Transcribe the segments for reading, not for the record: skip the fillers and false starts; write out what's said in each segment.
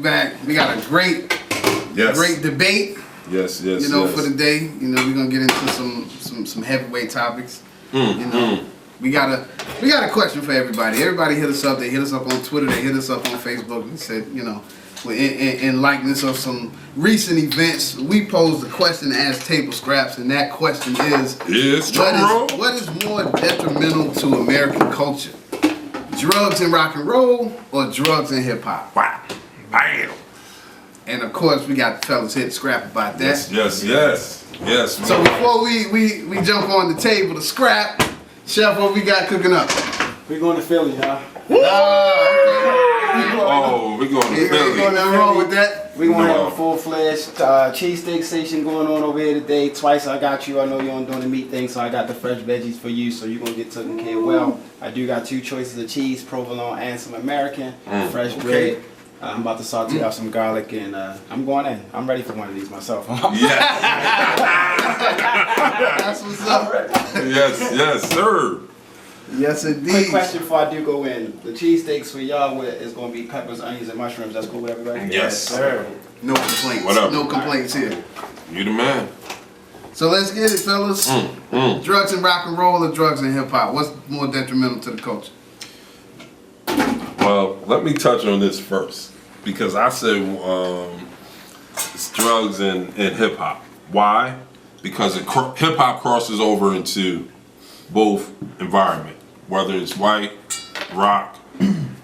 back. We got a great debate. Yes. For the day. We're gonna get into some heavyweight topics. We got a question for everybody. Everybody hit us up. They hit us up on Twitter. They hit us up on Facebook and said, in likeness of some recent events, we posed a question as Table Scraps, and that question is what is more detrimental to American culture? Drugs and rock and roll or drugs and hip hop? Wow. Bam. And of course, we got the fellas hit scrap about that. Yes. So before we jump on the table to scrap, Chef, what we got cooking up? We're going to Philly, y'all. Okay. We're going to Philly. Ain't nothing wrong with that. We're going to have a full-fledged cheesesteak station going on over here today. Twice I got you. I know you don't doing the meat thing, so I got the fresh veggies for you, so you're going to get taken care of well. I do got 2 choices of cheese, provolone and some American. Fresh bread. I'm about to saute out some garlic, and I'm going in. I'm ready for one of these myself. That's what's up. Yes, sir. Yes, indeed. Quick question before I do go in. The cheesesteaks for y'all is going to be peppers, onions, and mushrooms. That's cool with everybody? Yes, sir. No complaints. What up? No complaints here. You the man. So let's get it, fellas. Drugs and rock and roll or drugs and hip hop? What's more detrimental to the culture? Well, let me touch on this first because I say it's drugs and hip hop. Why? Because hip hop crosses over into both environment, whether it's white, rock,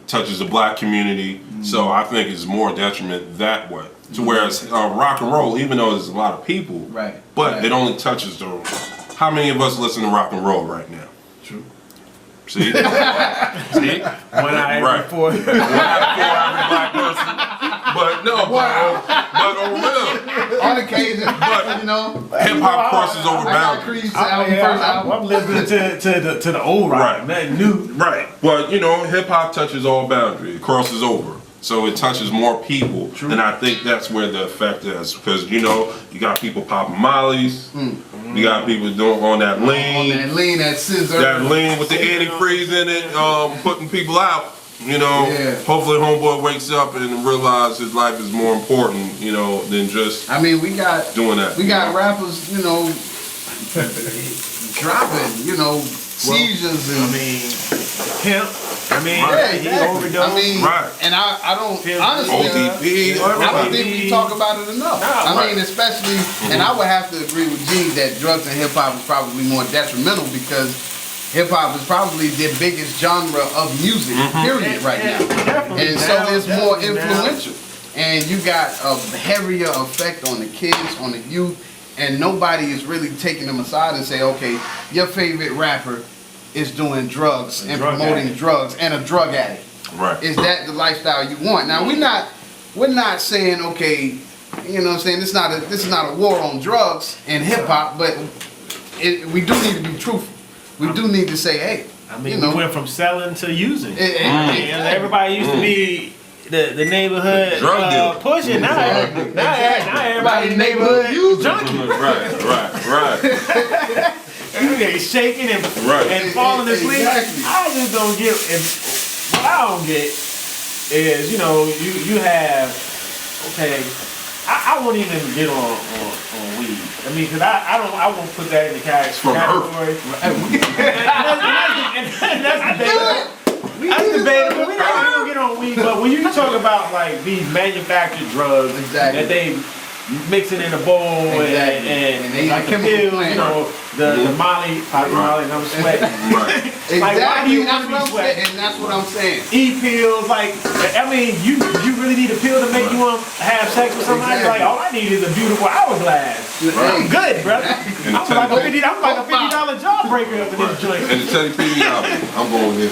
touches the black community. So I think it's more detriment that way. To whereas rock and roll, even though there's a lot of people, but it only touches the. How many of us listen to rock and roll right now? True. See? See? 1 out of every 4. 1 out of 4 every black person. But no, but on real. On occasion, but hip hop crosses over boundaries. I'm listening to the old rock, nothing new. Right. But hip hop touches all boundaries. It crosses over. So it touches more people. True. And I think that's where the effect is. Because you got people popping mollies. You got people doing on that lean. On that lean, that scissor. That lean with the antifreeze in it, putting people out. Hopefully homeboy wakes up and realizes his life is more important, than just we got doing that. We got rappers, dropping, seizures and hemp. He overdosed. And I don't honestly. I don't think we talk about it enough. Especially, and I would have to agree with G that drugs and hip hop is probably more detrimental because hip hop is probably the biggest genre of music, period, right now. And so it's more influential. And you got a heavier effect on the kids, on the youth, and nobody is really taking them aside and say, okay, your favorite rapper is doing drugs and promoting drugs and a drug addict. Right. Is that the lifestyle you want? Now we're not saying, okay, this is not a war on drugs and hip hop, but we do need to be truthful. We do need to say, hey, we went from selling to using. Everybody used to be the neighborhood pushing. Now everybody in the neighborhood junkie. Right. They shaking and falling asleep. Exactly. I just don't get. What I don't get is you have I won't even get on weed. Because I won't put that in the category. And that's debatable. That's debatable. We don't get on weed, but when you talk about like these manufactured drugs that they mixing in a bowl and they like pills, the Molly, Molly, and I'm sweating. Like, why do you want to be sweating? And that's what I'm saying. E-pills, you really need a pill to make you want to have sex with somebody? Like, all I need is a beautiful hourglass. I'm good, brother. I'm like a $50 jawbreaker up in this joint. And the Teddy P album, I'm going in.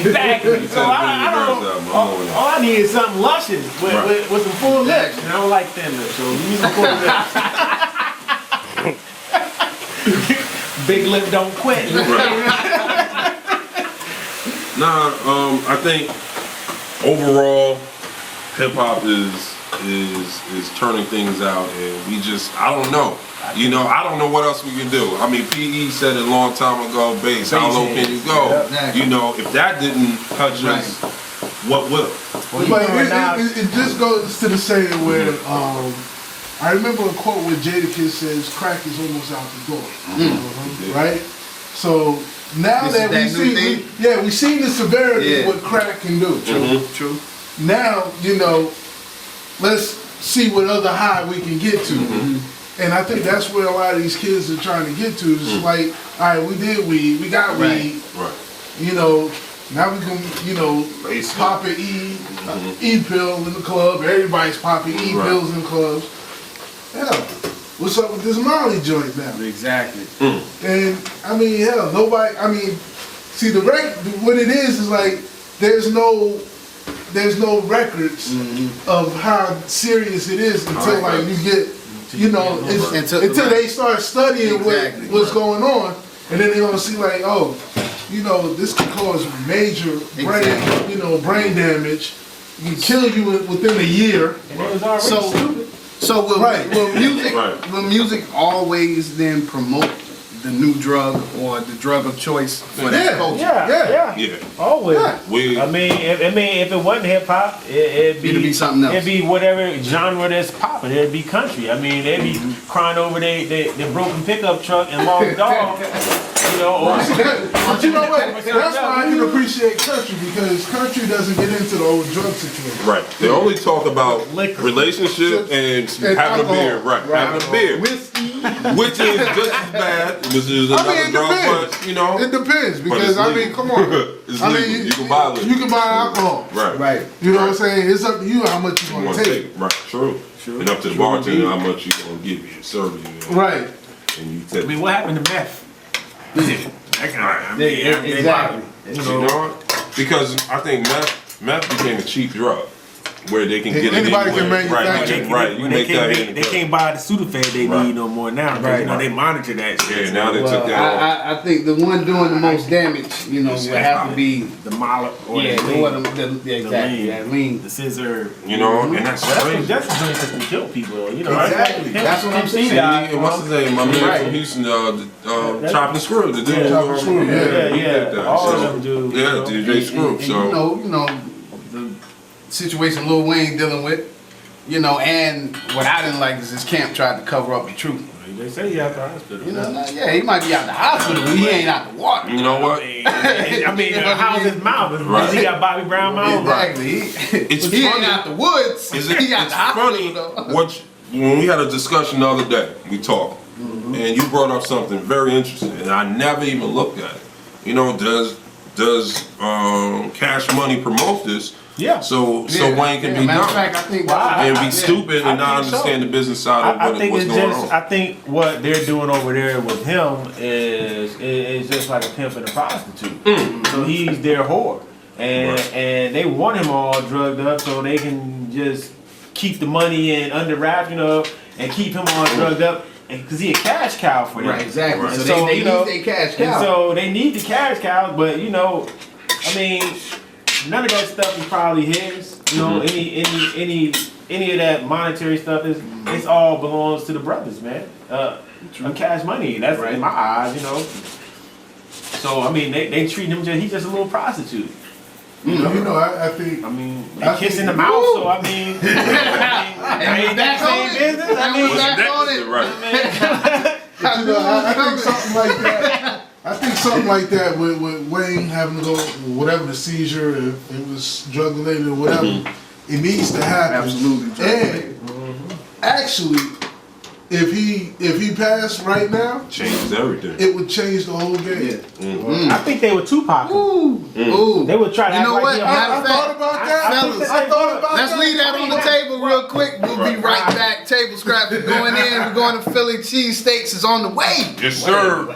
Exactly. So I don't. All I need is something luscious with some full lips, and I don't like thin lips. So give me some full lips. Big lip don't quit. I think overall, hip hop is turning things out, and I don't know. I don't know what else we can do. PE said it a long time ago, bass, how low can you go? Exactly. If that didn't touch us, what will? But it just goes to the saying where I remember a quote where Jadakiss says crack is almost out the door, right? So now that we see, we seen the severity of what crack can do. True. Now, you know, let's see what other high we can get to. And I think that's where a lot of these kids are trying to get to. It's like, all right, we did weed, we got weed. Right. You know, now we can, you know, pop an E pill in the club. Everybody's popping E pills in clubs. Hell, what's up with this Molly joint now? Exactly. And I mean, hell, nobody. I mean, see what it is like there's no records of how serious it is until like you get, you know, until they start studying what's going on, and then they're gonna see like, oh, you know, this can cause major brain damage. It can kill you within a year. And it was already stupid. So will music always then promote the new drug or the drug of choice for that culture? Yeah. Always. Yeah. I mean, if it wasn't hip hop, it'd be something else. It'd be whatever genre that's popping. It'd be country. I mean, they'd be crying over their broken pickup truck and lost dog. You know, but you know what? That's why I can appreciate country, because country doesn't get into the old drug situation. Right. They only talk about relationship and having a beer. Right. Having a beer. Which is just as bad. This is another drug, but you know. It depends, because I mean, come on. I mean, you can buy it. You can buy alcohol. Right. You know what I'm saying? It's up to you how much you want to take. Right. True. And up to the bartender how much you gonna give you, serve you. Right. And you take. I mean, what happened to meth? Exactly. You know, because I think meth became a cheap drug, where they can get anybody it can manufacture. Right. You make that. They can't buy the Sudafed they need no more now. Right. You know, they monitor that shit. Yeah. Now they took that off. I think the one doing the most damage, you know, would have to be the Molly or the lean, the scissor. You know, and that's crazy. That's the drink that can kill people. You know, exactly. That's what I'm saying. And what's his name? My man from Houston, Chopping Screw. The dude. Chopping Screw. Yeah. All of them do. Yeah, DJ Screw. So you know the situation Lil Wayne dealing with, you know, and what I didn't like is his camp tried to cover up the truth. They say he out the hospital. You know, he might be out the hospital, but he ain't out the water. You know what? I mean, how's his mouth? Right. He got Bobby Brown mouth. Exactly. He ain't out the woods. He out the hospital though. When we had a discussion the other day, we talked, and you brought up something very interesting, and I never even looked at it. You know, does Cash Money promote this? Yeah. So Wayne can be matter dumb of fact, I think and be stupid and not understand the business side of what's going on. I think what they're doing over there with him is just like a pimp and a prostitute. So he's their whore, and they want him all drugged up so they can just keep the money in under wraps, you know, and keep him all drugged up. Because he a cash cow for them. Right, exactly. Right. So they need their cash cow. So they need the cash cows, but you know, I mean, none of that stuff is probably his. You know, any of that monetary stuff it's all belongs to the brothers, man. Cash Money. That's in my eyes, you know. So I mean, they treat him he's just a little prostitute. You know, I think. I mean, they kiss in the mouth, so I mean, ain't that same business? I mean, I think something like that. I think something like that with Wayne having to go, whatever the seizure, if it was drug related or whatever, it needs to happen. Absolutely. And actually, if he passed right now, changes everything. It would change the whole game. Yeah. I think they were Tupac. They would try to. You know what? I thought about that. I thought about Let's that. leave that on the table real quick. We'll be right back. Table Scraps. We're going in. We're going to Philly cheesesteaks is on the way. Yes, sir.